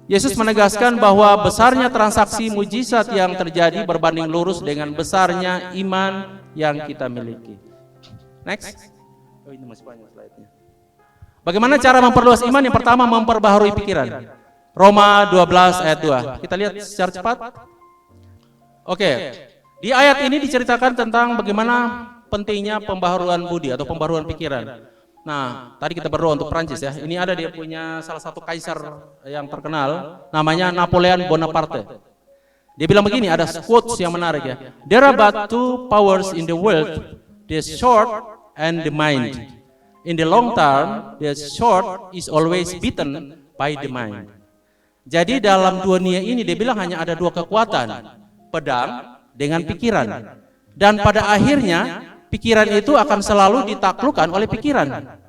Yesus menegaskan bahwa besarnya transaksi mujizat yang terjadi berbanding lurus dengan besarnya iman yang kita miliki. Next. Oh ini masih banyak slide-nya. Bagaimana cara memperluas iman? Yang pertama, memperbaharui pikiran. Roma 12 ayat 2. Kita lihat secara cepat. Oke. Di ayat ini diceritakan tentang bagaimana pentingnya pembaharuan budi atau pembaharuan pikiran. Nah, tadi kita berdoa untuk Prancis ya. Ini ada dia punya salah satu kaisar yang terkenal, namanya Napoleon Bonaparte. Dia bilang begini, ada quotes yang menarik ya. There are but 2 powers in the world, the sword and the mind. In the long term, the sword is always beaten by the mind. Jadi dalam dunia ini dia bilang hanya ada 2 kekuatan, pedang dengan pikiran. Dan pada akhirnya pikiran itu akan selalu ditaklukkan oleh pikiran.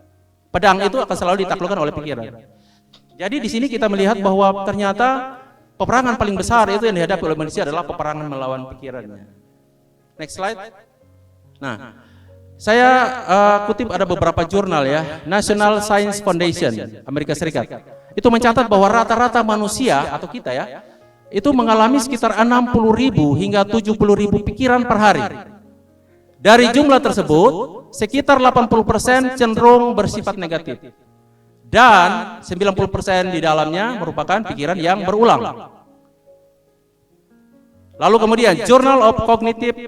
Pedang itu akan selalu ditaklukkan oleh pikiran. Jadi di sini kita melihat bahwa ternyata peperangan paling besar itu yang dihadapi oleh manusia adalah peperangan melawan pikirannya. Next slide. Nah, saya kutip ada beberapa jurnal ya, National Science Foundation Amerika Serikat. Itu mencatat bahwa rata-rata manusia atau kita ya, itu mengalami sekitar 60.000 hingga 70.000 pikiran per hari. Dari jumlah tersebut, sekitar 80% cenderung bersifat negatif. Dan 90% di dalamnya merupakan pikiran yang berulang. Lalu kemudian, Journal of Cognitive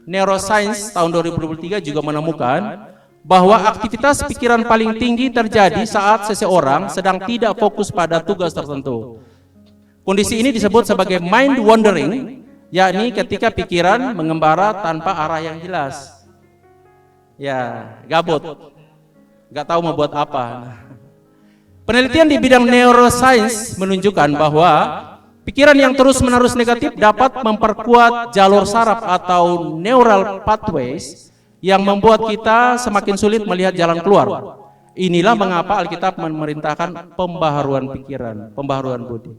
Neuroscience tahun 2023 juga menemukan bahwa aktivitas pikiran paling tinggi terjadi saat seseorang sedang tidak fokus pada tugas tertentu. Kondisi ini disebut sebagai mind wandering, yakni ketika pikiran mengembara tanpa arah yang jelas. Ya, gabut, nggak tahu mau buat apa. Penelitian di bidang neuroscience menunjukkan bahwa Pikiran yang terus-menerus negatif dapat memperkuat jalur saraf atau neural pathways yang membuat kita semakin sulit melihat jalan keluar. Inilah mengapa Alkitab memerintahkan pembaharuan pikiran, pembaharuan budi.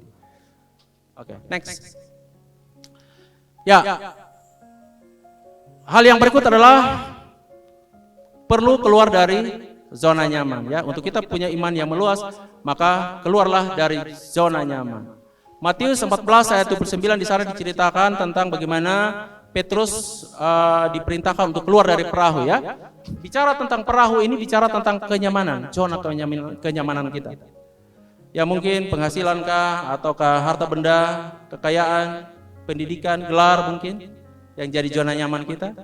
Oke, next. Ya, hal yang berikut adalah perlu keluar dari zona nyaman. Ya, untuk kita punya iman yang meluas, maka keluarlah dari zona nyaman. Matius 14 ayat 29 di sana diceritakan tentang bagaimana Petrus diperintahkan untuk keluar dari perahu, ya. Bicara tentang perahu ini bicara tentang kenyamanan, zona kenyamanan kita. Ya mungkin penghasilankah ataukah harta benda, kekayaan, pendidikan, gelar mungkin yang jadi zona nyaman kita.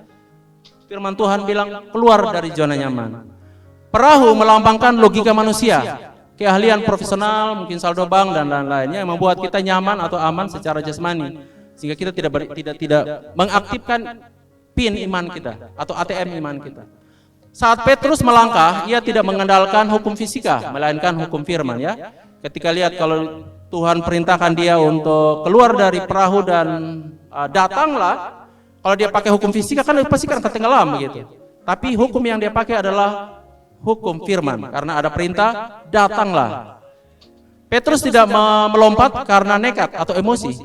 Firman Tuhan bilang keluar dari zona nyaman. Perahu melambangkan logika manusia, keahlian profesional, mungkin saldo bank dan lain-lainnya yang membuat kita nyaman atau aman secara jasmani. Sehingga kita tidak mengaktifkan PIN iman kita atau ATM iman kita. Saat Petrus melangkah, ia tidak mengandalkan hukum fisika, melainkan hukum firman, ya. Ketika lihat kalau Tuhan perintahkan dia untuk keluar dari perahu dan datanglah, kalau dia pakai hukum fisika kan pasti kan tenggelam begitu. Tapi hukum yang dia pakai adalah hukum firman, karena ada perintah, datanglah. Petrus tidak melompat karena nekat atau emosi,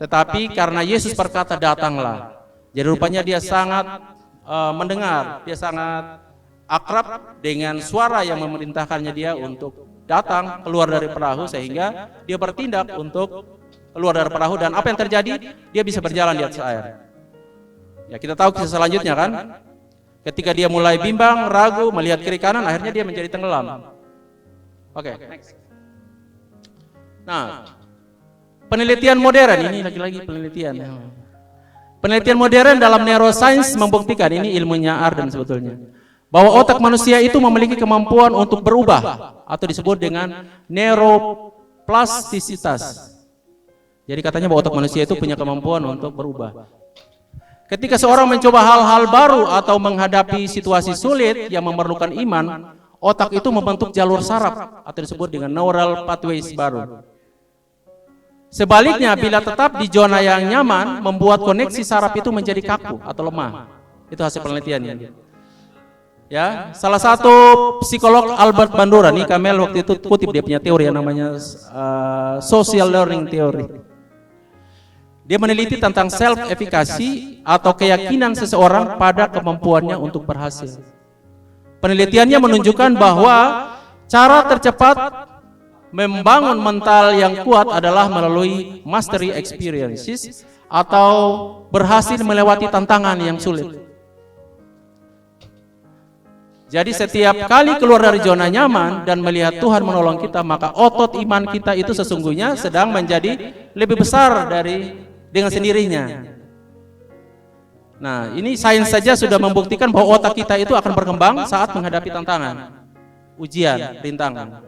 tetapi karena Yesus berkata datanglah. Jadi rupanya dia sangat mendengar, dia sangat akrab dengan suara yang memerintahkannya dia untuk datang keluar dari perahu, sehingga dia bertindak untuk keluar dari perahu. Dan apa yang terjadi? Dia bisa berjalan di atas air. Ya, kita tahu kisah selanjutnya kan? Ketika dia mulai bimbang, ragu, melihat kiri kanan, akhirnya dia menjadi tenggelam. Oke. Nah, penelitian modern ini lagi-lagi penelitian. Penelitian modern dalam neuroscience membuktikan, ini ilmunya Arden sebetulnya, bahwa otak manusia itu memiliki kemampuan untuk berubah atau disebut dengan neuroplastisitas. Jadi katanya bahwa otak manusia itu punya kemampuan untuk berubah. Ketika seorang mencoba hal-hal baru atau menghadapi situasi sulit yang memerlukan iman, otak itu membentuk jalur saraf atau disebut dengan neural pathways baru. Sebaliknya, bila tetap di zona yang nyaman, membuat koneksi saraf itu menjadi kaku atau lemah. Itu hasil penelitiannya. Ya, salah satu psikolog Albert Bandura, nih Kamel waktu itu kutip dia punya teori yang namanya social learning theory. Dia meneliti tentang self-efficacy atau keyakinan seseorang pada kemampuannya untuk berhasil. Penelitiannya menunjukkan bahwa cara tercepat membangun mental yang kuat adalah melalui mastery experiences atau berhasil melewati tantangan yang sulit. Jadi setiap kali keluar dari zona nyaman dan melihat Tuhan menolong kita, maka otot iman kita itu sesungguhnya sedang menjadi lebih besar dengan sendirinya. Nah, ini sains saja sudah membuktikan bahwa otak kita itu akan berkembang saat menghadapi tantangan, ujian, rintangan.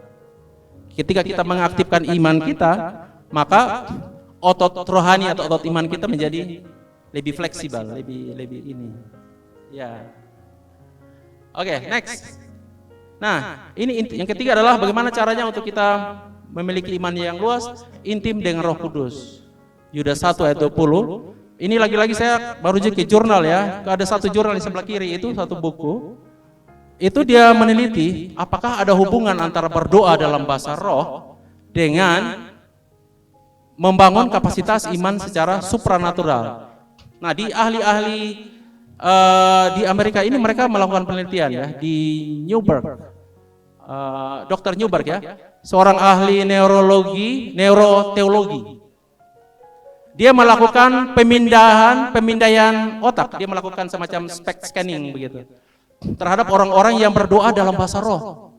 Ketika kita mengaktifkan iman kita, maka otot rohani atau otot iman kita menjadi lebih fleksibel, lebih ini. Ya. Oke, next. Nah, ini yang ketiga adalah bagaimana caranya untuk kita memiliki iman yang luas, intim dengan Roh Kudus. Yudas 1 ayat 20. Ini lagi-lagi saya baru ke jurnal ya. Ada satu jurnal di sebelah kiri itu satu buku. Itu dia meneliti apakah ada hubungan antara berdoa dalam bahasa roh dengan membangun kapasitas iman secara supranatural. Nah, di ahli-ahli di Amerika ini mereka melakukan penelitian ya, di Newberg, Dr. Newberg ya, seorang ahli neuroteologi. Dia melakukan pemindaian otak, dia melakukan semacam SPECT scanning begitu terhadap orang-orang yang berdoa dalam bahasa roh.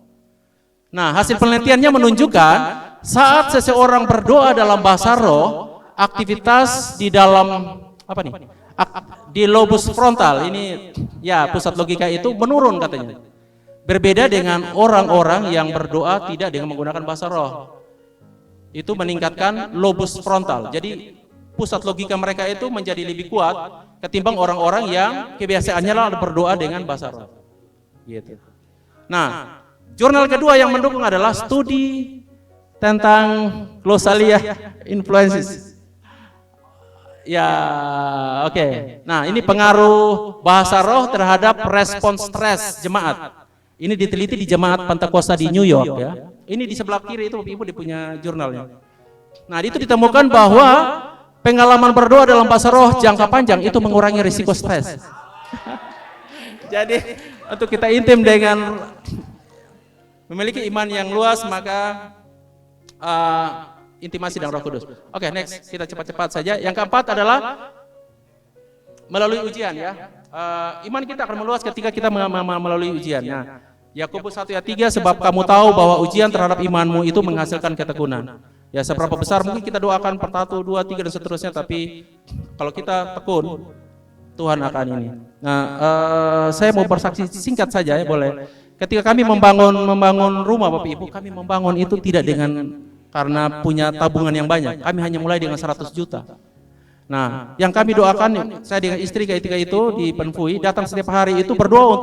Nah, hasil penelitiannya menunjukkan saat seseorang berdoa dalam bahasa roh, aktivitas di dalam di lobus frontal ini ya pusat logika itu menurun katanya. Berbeda dengan orang-orang yang berdoa tidak dengan menggunakan bahasa roh. Itu meningkatkan lobus frontal. Jadi pusat logika mereka itu menjadi lebih kuat ketimbang orang-orang yang kebiasaannya lah berdoa dengan bahasa roh. Gitu. Nah, jurnal kedua yang mendukung adalah studi tentang Glossalia Influences. Ya, oke. Nah, ini pengaruh bahasa roh terhadap respon stres jemaat. Ini diteliti di jemaat Pentakosta di New York ya. Ini di sebelah kiri itu Ibu dia punya jurnalnya. Nah, itu ditemukan bahwa pengalaman berdoa dalam bahasa roh jangka panjang itu mengurangi risiko stres. Jadi, untuk kita intim dengan memiliki iman yang luas, maka intimasi dengan Roh Kudus. Oke, next, kita cepat-cepat saja. Yang keempat adalah melalui ujian ya. Iman kita akan meluas ketika kita melalui ujian. Nah, Yakobus 1 ayat 3, sebab kamu tahu bahwa ujian terhadap imanmu itu menghasilkan ketekunan. Ya, seberapa besar mungkin kita doakan per 1, 2, 3 dan seterusnya, tapi kalau kita tekun, Tuhan akan ini. Nah, saya mau bersaksi singkat saja ya, boleh. Ketika kami membangun rumah Bapak Ibu, kami membangun itu tidak dengan karena punya tabungan yang banyak. Kami hanya mulai dengan 100 juta. Nah, yang kami doakan, saya dengan istri ketika itu di Penfui, datang setiap hari itu berdoa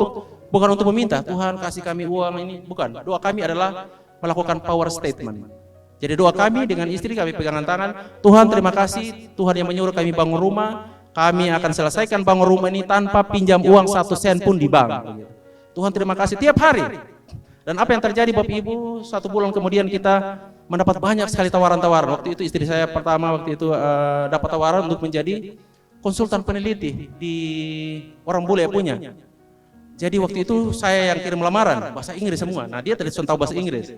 bukan untuk meminta, Tuhan kasih kami uang ini, bukan. Doa kami adalah melakukan power statement. Jadi doa kami dengan istri, kami pegangan tangan, Tuhan terima kasih, Tuhan yang menyuruh kami bangun rumah, kami akan selesaikan bangun rumah ini tanpa pinjam uang 1 sen pun di bank. Tuhan terima kasih tiap hari. Dan apa yang terjadi Bapak Ibu, 1 bulan kemudian kita mendapat banyak sekali tawaran-tawaran. Waktu itu istri saya pertama dapat tawaran untuk menjadi konsultan peneliti di orang bule punya. Jadi waktu itu saya yang kirim lamaran, bahasa Inggris semua. Nah, dia tidak tahu bahasa Inggris.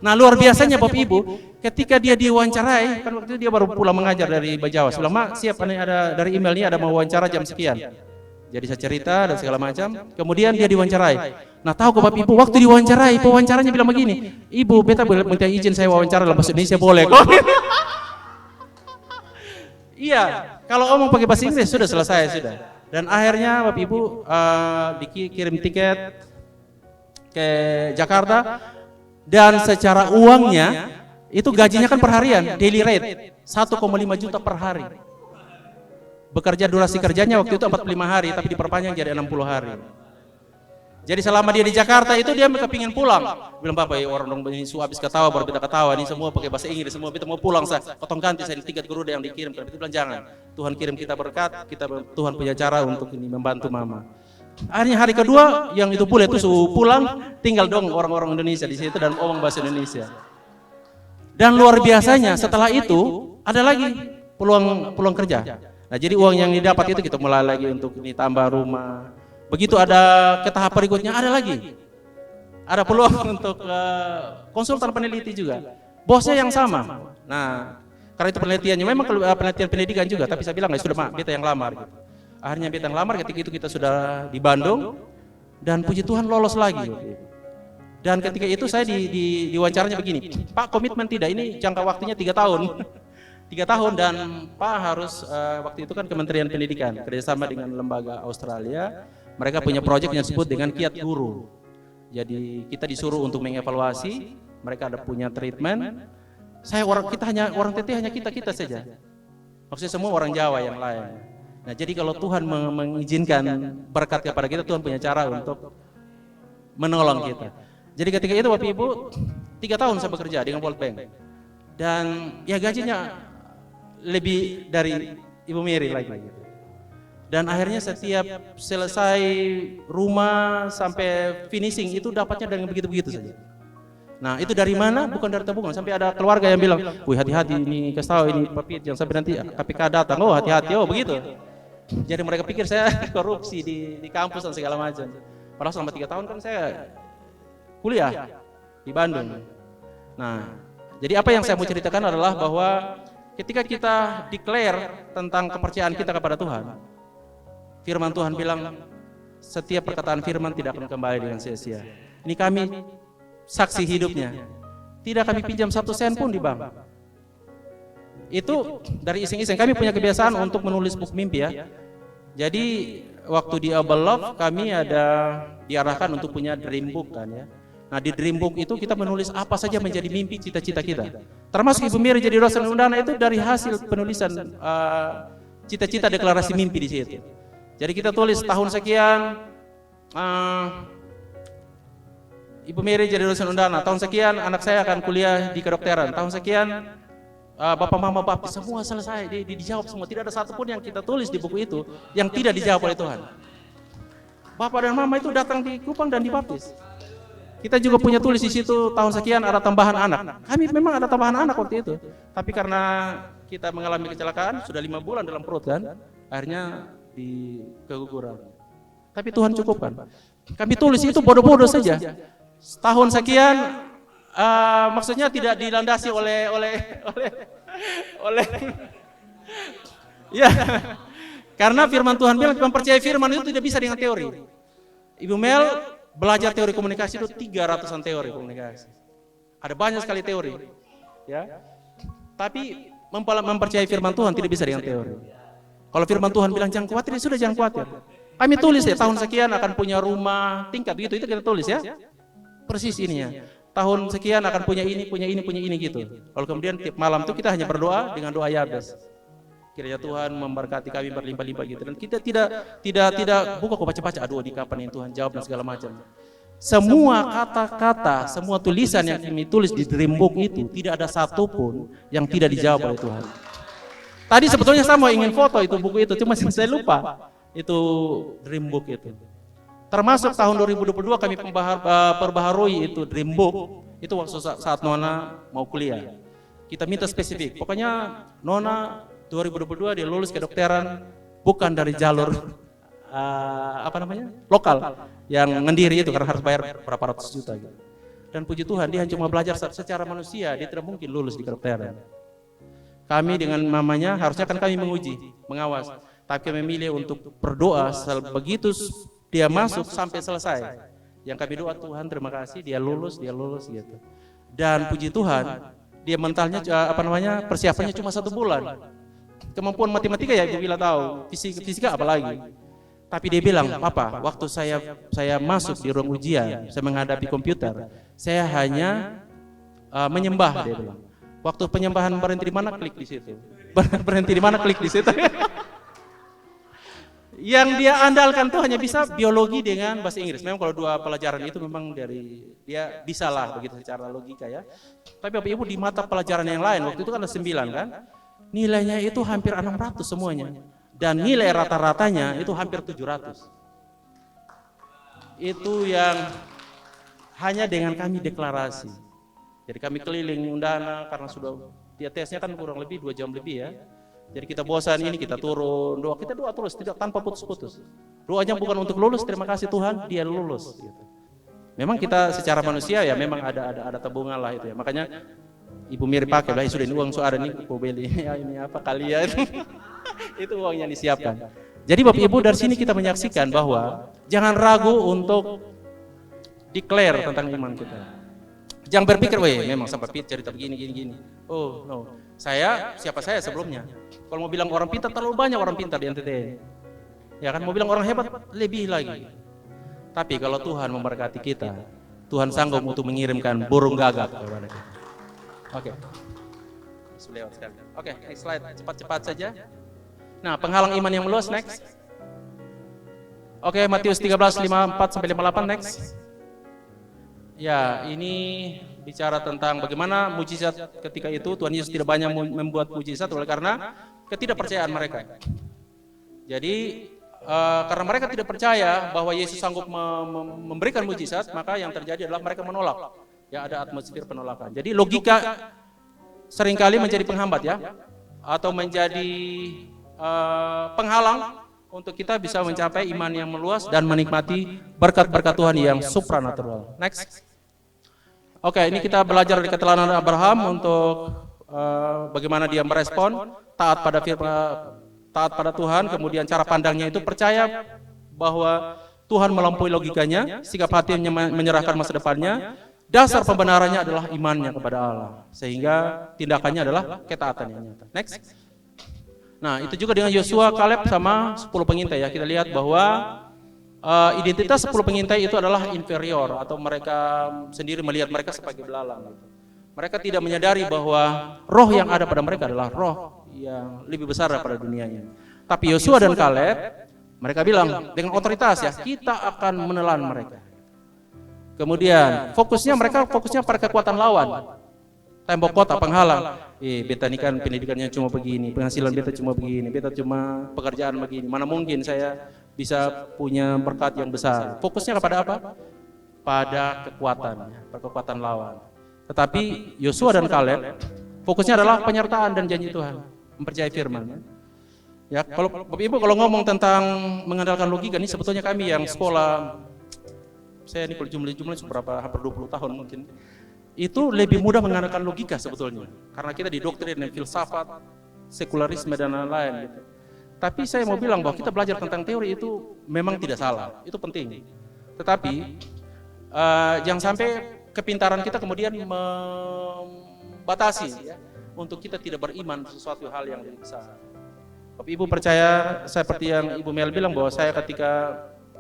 Nah, luar biasanya Bapak Ibu, ketika dia diwawancarai, kan waktu itu dia baru pulang mengajar dari Bajawa. Sebelum siap ada dari emailnya ada mau wawancara jam sekian. Jadi saya cerita dan segala macam. Kemudian dia diwawancarai. Nah, tahu ke Bapak Ibu, waktu diwawancarai, pewawancaranya bilang begini, Ibu, beta boleh minta izin saya wawancara dalam bahasa Indonesia boleh kok? Iya, kalau omong pakai bahasa Inggris sudah selesai sudah. Dan akhirnya Bapak Ibu dikirim tiket ke Jakarta dan secara uangnya itu gajinya kan per harian, daily rate 1,5 juta per hari. Bekerja durasi kerjanya waktu itu 45 hari tapi diperpanjang jadi 60 hari. Jadi selama dia di Jakarta itu dia kepingin pulang. Bilang Bapak ya orang dong ini habis ketawa baru kita ketawa ini semua pakai bahasa Inggris semua kita mau pulang saya potong ganti saya tiket Garuda yang dikirim. Tapi itu bilang jangan. Tuhan kirim kita berkat, Tuhan punya cara untuk ini membantu mama. Akhirnya hari kedua yang itu boleh itu pulang tinggal dong orang-orang Indonesia di situ dan omong bahasa Indonesia. Dan luar biasanya setelah itu ada lagi peluang kerja. Nah, jadi uang yang didapat itu kita mulai lagi untuk ditambah rumah. Begitu ada ke tahap berikutnya ada lagi. Ada peluang untuk konsultan peneliti juga. Bosnya yang sama. Nah, karena itu penelitiannya memang penelitian pendidikan juga, tapi saya bilang ya sudah Mak, beta yang lamar gitu. Akhirnya beta yang lamar ketika itu kita sudah di Bandung dan puji Tuhan lolos lagi. Dan ketika itu saya diwawancaranya begini, Pak komitmen tidak, ini jangka waktunya 3 tahun. 3 tahun dan Pak harus waktu itu kan Kementerian Pendidikan kerjasama dengan lembaga Australia, mereka punya proyek yang disebut dengan Kiat Guru. Jadi kita disuruh untuk mengevaluasi, mereka ada punya treatment. Orang TT hanya kita saja. Maksudnya semua orang Jawa yang lain. Nah, jadi kalau Tuhan mengizinkan berkat kepada kita, Tuhan punya cara untuk menolong kita. Jadi ketika itu Bapak Ibu 3 tahun saya bekerja dengan World Bank. Dan ya gajinya lebih dari Ibu Mary lagi. Dan akhirnya setiap selesai rumah sampai finishing itu dapatnya dengan begitu-begitu saja. Nah, itu dari mana? Bukan dari tabungan. Sampai ada keluarga yang bilang, "Wih, hati-hati ini kasih tahu ini Papit yang sampai nanti KPK datang." Oh, hati-hati. Oh, begitu. Jadi mereka pikir saya korupsi di kampus dan segala macam. Padahal selama 3 tahun kan saya kuliah di Bandung. Nah, jadi apa yang saya mau ceritakan adalah bahwa ketika kita declare tentang kepercayaan kita kepada Tuhan, firman Tuhan bilang setiap perkataan firman tidak akan kembali dengan sia-sia. Ini kami saksi hidupnya. Tidak kami pinjam 1 sen pun di bank. Itu dari iseng-iseng. Kami punya kebiasaan untuk menulis buku mimpi ya. Jadi waktu di Able Love kami ada diarahkan untuk punya dream book kan ya. Nah, di dream book itu kita menulis apa saja menjadi mimpi cita-cita kita. Termasuk Ibu Mary jadi dosen undana itu dari hasil penulisan cita-cita deklarasi mimpi di situ. Jadi kita tulis tahun sekian Ibu Mary jadi dosen undana, tahun sekian anak saya akan kuliah di kedokteran, tahun sekian Bapak Mama baptis, semua selesai, dijawab semua. Tidak ada satupun yang kita tulis di buku itu yang tidak dijawab oleh Tuhan. Bapak dan Mama itu datang di Kupang dan dibaptis. Kita juga punya tulis di situ tahun sekian ada tambahan anak. Kami memang ada tambahan anak waktu itu, tapi karena kita mengalami kecelakaan sudah 5 bulan dalam perut kan, akhirnya di keguguran. Tapi Tuhan cukupkan. Kami tulis itu bodoh-bodoh saja. Tahun sekian, maksudnya tidak dilandasi oleh ya, karena firman Tuhan bilang mempercayai firman itu tidak bisa dengan teori. Ibu Mel belajar teori komunikasi itu 300-an teori komunikasi. Ada banyak sekali teori, ya. Tapi mempercayai firman Tuhan tidak bisa dengan teori. Kalau firman Tuhan bilang jangan khawatir, sudah jangan khawatir. Kami tulis ya tahun sekian akan punya rumah tingkat begitu, itu kita tulis ya. Persis ininya. Tahun sekian akan punya ini gitu. Lalu kemudian tiap malam itu kita hanya berdoa dengan doa Yabes. Kiranya Tuhan memberkati kami berlimpah-limpah gitu. Dan kita tidak buka kok baca-baca, aduh di kapan ini Tuhan jawab dan segala macam. Semua kata-kata, semua tulisan yang kami tulis di Dream Book itu tidak ada satupun yang tidak dijawab oleh Tuhan. Tadi sebetulnya saya mau ingin foto itu buku itu, cuma saya lupa. Itu Dream Book itu. Termasuk tahun 2022 kami perbaharui itu Dream Book. Itu waktu saat Nona mau kuliah. Kita minta spesifik. Pokoknya Nona 2022 dia lulus kedokteran bukan dari jalur lokal yang Ngendiri itu karena harus bayar berapa ratus juta gitu. Dan puji Tuhan dia cuma belajar secara manusia, dia tidak mungkin lulus di kedokteran. Kami dengan mamanya harusnya kan kami menguji, mengawas. Tapi kami memilih untuk berdoa begitu dia masuk sampai selesai. Yang kami doa Tuhan terima kasih dia lulus gitu. Dan puji Tuhan dia mentalnya persiapannya cuma 1 bulan. Kemampuan matematika ya Ibu Bila tahu, fisika apalagi. Tapi dia bilang, "Papa, waktu saya masuk di ruang ujian, saya menghadapi komputer, saya hanya menyembah," dia bilang. Waktu penyembahan berhenti di mana klik di situ. Berhenti di mana klik di situ. Yang dia andalkan tuh hanya bisa biologi dengan bahasa Inggris. Memang kalau 2 pelajaran itu memang dari dia bisa lah begitu secara logika ya. Tapi Bapak Ibu di mata pelajaran yang lain waktu itu kan ada 9 kan. Nilainya itu hampir 600 semuanya. Dan nilai rata-ratanya itu hampir 700. Itu yang hanya dengan kami deklarasi. Jadi kami keliling Undana karena sudah dia tesnya kan kurang lebih 2 jam lebih ya. Jadi kita bosan ini kita turun doa, kita doa terus tidak tanpa putus-putus. Doanya bukan untuk lulus, terima kasih Tuhan dia lulus gitu. Memang kita secara manusia ya memang ada tabungan lah itu ya. Makanya Ibu Miri pakai lah sudah ini uang ada nih aku beli ya ini apa kalian. Itu uang yang disiapkan. Jadi Bapak Ibu dari sini kita menyaksikan bahwa jangan ragu untuk declare tentang iman kita. Jangan berpikir, memang sampai cerita begini. Oh no, siapa saya sebelumnya? Kalau mau bilang orang pintar, terlalu banyak orang pintar di NTT. Ya kan, mau bilang orang hebat, lebih lagi. Tapi kalau Tuhan memberkati kita, Tuhan sanggup untuk mengirimkan burung gagak kepada kita. Oke. Sudah lewat sekali. Oke, next slide, cepat-cepat saja. Nah, penghalang iman yang meluas, next. Oke, Matius 13:54-58, next. Ya, ini bicara tentang bagaimana mujizat ketika itu Tuhan Yesus tidak banyak membuat mujizat oleh karena ketidakpercayaan mereka. Jadi karena mereka tidak percaya bahwa Yesus sanggup memberikan mujizat, maka yang terjadi adalah mereka menolak. Ya, ada atmosfer penolakan. Jadi logika seringkali menjadi penghambat ya, atau menjadi penghalang untuk kita bisa mencapai iman yang meluas dan menikmati berkat-berkat Tuhan yang supranatural. Next. Oke, ini kita belajar dari keteladanan Abraham untuk bagaimana dia merespon taat pada Tuhan, kemudian cara pandangnya itu percaya bahwa Tuhan melampaui logikanya, sikap hatinya menyerahkan masa depannya, dasar pembenarannya adalah imannya kepada Allah, sehingga tindakannya adalah ketaatan yang nyata. Next. Nah, itu juga dengan Yosua, Kaleb sama 10 pengintai ya. Kita lihat bahwa identitas 10 pengintai itu adalah inferior atau mereka sendiri melihat mereka sebagai belalang. Mereka tidak menyadari bahwa roh yang ada pada mereka adalah roh yang lebih besar daripada dunianya. Tapi Yosua dan Kaleb, mereka bilang dengan otoritas ya, kita akan menelan mereka. Kemudian mereka fokusnya pada kekuatan lawan. tembok kota penghalang. Beta ini kan pendidikannya cuma begini, penghasilan beta cuma begini, beta cuma pekerjaan begini. Mana mungkin saya bisa punya berkat yang besar. Fokusnya kepada apa? Pada kekuatan lawan. Tetapi Yosua dan Kaleb fokusnya adalah penyertaan dan janji Tuhan, mempercayai firman. Ya, kalau Bapak Ibu kalau ngomong tentang mengandalkan logika, ini sebetulnya kami yang sekolah, saya ini kalau jumlah berapa, hampir 20 tahun mungkin, itu lebih mudah mengandalkan logika sebetulnya, karena kita didoktrin dengan filsafat, sekularisme dan lain-lain gitu. Tapi saya mau bilang bahwa kita belajar tentang teori itu memang tidak salah, itu penting. Tetapi jangan sampai kepintaran kita kemudian membatasi ya, untuk kita tidak beriman sesuatu hal yang lebih besar. Bapak Ibu percaya seperti yang Ibu Mel bilang bahwa saya ketika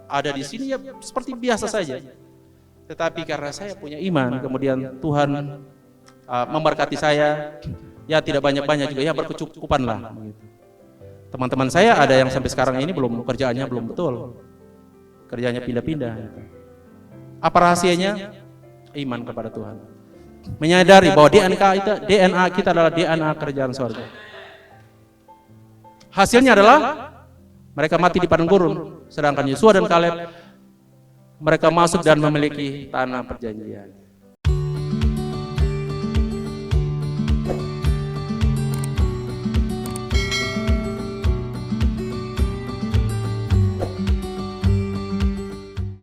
ada di sini ya seperti biasa saja. Tetapi karena saya punya iman, kemudian Tuhan memberkati saya, ya tidak banyak-banyak juga, ya berkecukupan lah. Teman-teman saya ada yang sampai sekarang ini belum, kerjaannya belum betul, kerjanya pindah-pindah. Apa rahasianya? Iman kepada Tuhan. Menyadari bahwa DNA kita adalah DNA kerajaan surga. Hasilnya adalah mereka mati di padang gurun, sedangkan Yosua dan Kaleb mereka masuk dan memiliki tanah perjanjian.